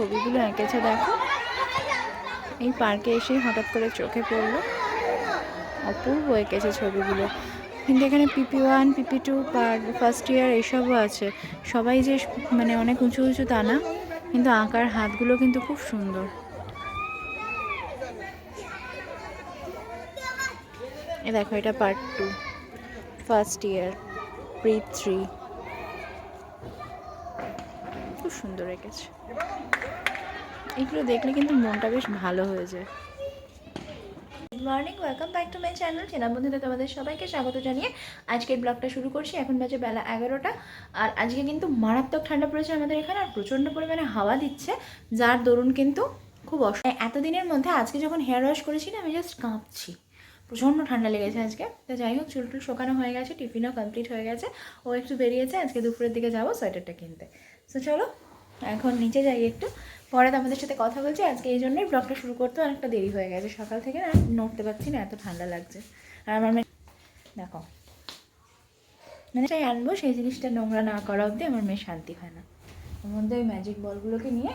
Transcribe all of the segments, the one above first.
ছবিগুলো এঁকেছে দেখো। এই পার্কে এসে হঠাৎ করে চোখে পড়লো, অপূর্ব এঁকেছে ছবিগুলো। কিন্তু এখানে PP1 PP2 ফার্স্ট ইয়ার এসবও আছে। সবাই যে মানে অনেক উঁচু উঁচু তা না, কিন্তু আঁকার হাতগুলো কিন্তু খুব সুন্দর। এ দেখো, এটা পার্ট 2, ফার্স্ট ইয়ার Pre-3। খুব সুন্দর এঁকেছে। এগুলো দেখলে কিন্তু মনটা বেশ ভালো হয়ে যায়। Good morning, welcome back to my channel. চেনা বন্ধুরা তোমাদের সবাইকে স্বাগত জানিয়ে আজকের ব্লগটা শুরু করছি। এখন বাজে বেলা 11টা। আর আজকে কিন্তু মারাত্মক ঠান্ডা পড়েছে আমাদের এখানে, আর প্রচণ্ড পরিমাণে হাওয়া দিচ্ছে, যার দরুন কিন্তু খুব এতদিনের মধ্যে আজকে যখন হেয়ার ওয়াশ করেছি না, আমি জাস্ট কাঁপছি। প্রচণ্ড ঠান্ডা লেগেছে আজকে। তো যাই হোক, চুল টুল শোকানো হয়ে গেছে, টিফিনও কমপ্লিট হয়ে গেছে। ও একটু বেরিয়েছে, আজকে দুপুরের দিকে যাবো সোয়েটারটা কিনতে। তো চলো এখন নিচে যাই একটু, পরে তোমাদের সাথে কথা বলছি। আজকে এই জন্যই ব্লগটা শুরু করতে অনেকটা দেরি হয়ে গেছে, সকাল থেকে না নড়তে পারছি না, এত ঠান্ডা লাগছে। আর আমার মেয়ে দেখো, মানে চাই আনবো, সেই জিনিসটা নোংরা না করা অবধি আমার মেয়ে শান্তি হয় না। ওর মধ্যে ওই ম্যাজিক বলগুলোকে নিয়ে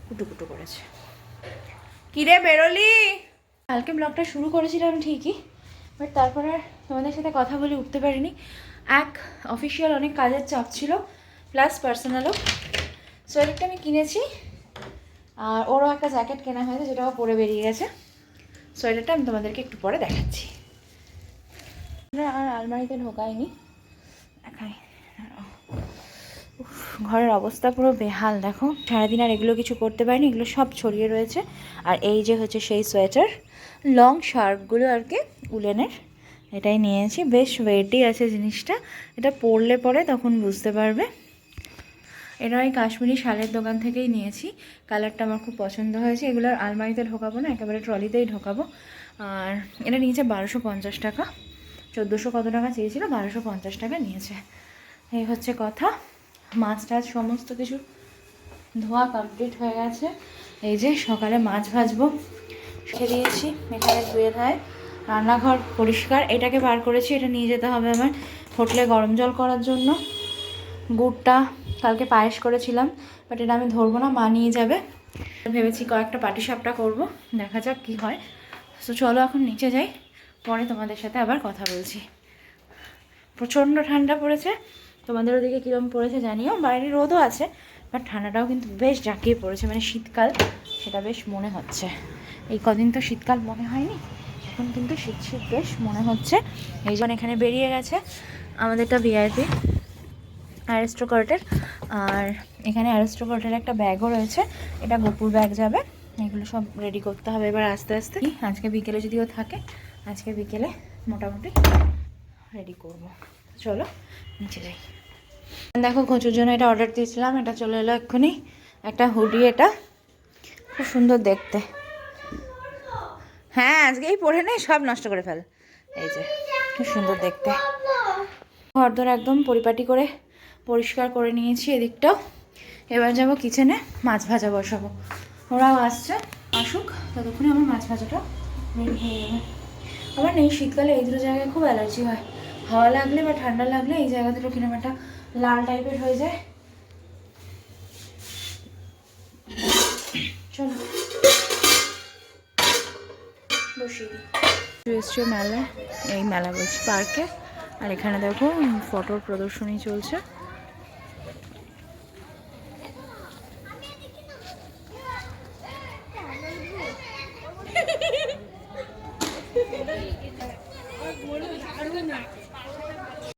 কুটু কুটু করেছে। কিরে বেরোলি? কালকে ব্লগটা শুরু করেছিলাম ঠিকই, বাট তারপরে তোমাদের সাথে কথা বলে উঠতে পারিনি। এক অফিসিয়াল অনেক কাজের চাপ ছিল, প্লাস পার্সোনালও। সোয়েটারটা আমি কিনেছি, আর ওরও একটা জ্যাকেট কেনা হয়েছে, যেটাও পরে বেরিয়ে গেছে। সোয়েটারটা আমি তোমাদেরকে একটু পরে দেখাচ্ছি। আর আলমারিতে ঢোকায়নি, দেখাই। ঘরের অবস্থা পুরো বেহাল দেখো, সারাদিন আর এগুলো কিছু করতে পারিনি, এগুলো সব ছড়িয়ে রয়েছে। আর এই যে হচ্ছে সেই সোয়েটার, লং শার্টগুলো আর কি, উলেনের। এটাই নিয়েছি, বেশ ওয়েটই আছে জিনিসটা। এটা পরলে পরে তখন বুঝতে পারবে। এটা ওই কাশ্মীরি শালের দোকান থেকেই নিয়েছি। কালারটা আমার খুব পছন্দ হয়েছে। এগুলো আলমারিতে ঢোকাবো না, একেবারে ট্রলিতেই ঢোকাবো। আর এটা নিয়েছে 1250 টাকা। 1400 কত টাকা চেয়েছিল, 1250 টাকা নিয়েছে। এই হচ্ছে কথা। মাছ টাছ সমস্ত কিছু ধোয়া কমপ্লিট হয়ে গেছে। এই যে সকালে মাছ ভাজবো, রেখে দিয়েছি এখানে ধুয়ে ধায়। রান্নাঘর পরিষ্কার, এটাকে বার করেছি, এটা নিয়ে যেতে হবে আমার হোটেলে গরম জল করার জন্য। গুড়টা কালকে পায়েস করেছিলাম, বাট এটা আমি ধরবো না, মা নিয়ে যাবে। ভেবেছি কয়েকটা পাটিসাপটা করবো, দেখা যাক কি হয়। তো চলো এখন নিচে যাই, পরে তোমাদের সাথে আবার কথা বলছি। প্রচণ্ড ঠান্ডা পড়েছে, তোমাদের ওদিকে কীরকম পড়েছে জানিও। বাইরে রোদও আছে, বাট ঠান্ডাটাও কিন্তু বেশ জাঁকিয়ে পড়েছে, মানে শীতকাল সেটা বেশ মনে হচ্ছে। এই কদিন তো শীতকাল মনে হয়নি, এখন কিন্তু শীত শীত বেশ মনে হচ্ছে। এই জন্য এখানে বেরিয়ে গেছে আমাদেরটা ভিআইপি অ্যারিস্টোক্রাটের। আর এখানে অ্যারিস্টোক্রাটের একটা ব্যাগও রয়েছে, এটা গোপুর ব্যাগ যাবে। এগুলো সব রেডি করতে হবে এবার আস্তে আস্তে। আজকে বিকেলে যদিও থাকে, আজকে বিকেলে মোটামুটি রেডি করব। চলো নিচে যাই। দেখো, ঘুঁচুর জন্য এটা অর্ডার দিয়েছিলাম, এটা চলে এলো এক্ষুনি। একটা হুডি, এটা খুব সুন্দর দেখতে। হ্যাঁ, আজকেই পরে নেই, সব নষ্ট করে ফেল। এই যে খুব সুন্দর দেখতে। ঘরদোর একদম পরিপাটি করে পরিষ্কার করে নিয়েছি এদিকটাও। এবার যাবো কিচেনে, মাছ ভাজা বসাবো। ওরাও আসছে, আসুক, ততক্ষণে আমার মাছ ভাজাটা রেডি হয়ে যাবে। আমার এই শীতকালে এই দুটো জায়গায় খুব অ্যালার্জি হয়। হাওয়া লাগলে বা ঠান্ডা লাগলে এই জায়গা দুটো কিরকম একটা লাল টাইপের হয়ে যায়। চলো বসি। এসছে মেলা, এই মেলা বলছি পার্কে। আর এখানে দেখো ফটোর প্রদর্শনী চলছে।